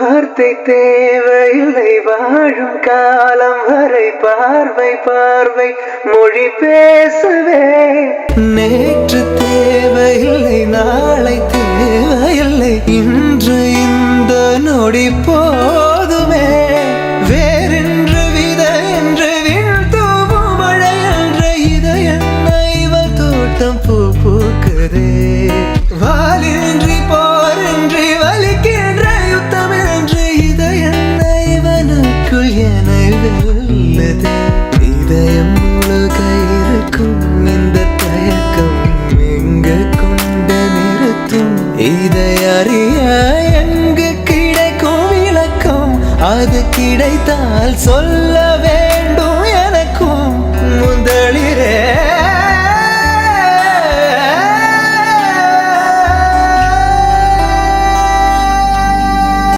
வார்த்தை தேவையில்லை வாழும் காலம் வரை பார்வை பார்வை மொழி பேசவே. நேற்று தேவையில்லை நாளை தேவையில்லை இன்று இந்த நொடி போதுமே. வேறென்று வித என்று வீழ்த்தூவும் மழை என்ற இதை என்ன இவள் தோட்டம் பூ பூக்குதே. வாலின்றி போரின்றி வலிக்கின்ற யுத்தம் என்று இதை என்ன இவனுக்குள் என வெல்லுதே. இதயம் முழுக இருக்கும் இந்த தயக்கம் எங்கு கொண்டு நிறுத்தும்? இதை அறிய எங்கு கிடைக்கும் விளக்கம்? அது கிடைத்தால் சொல்லவே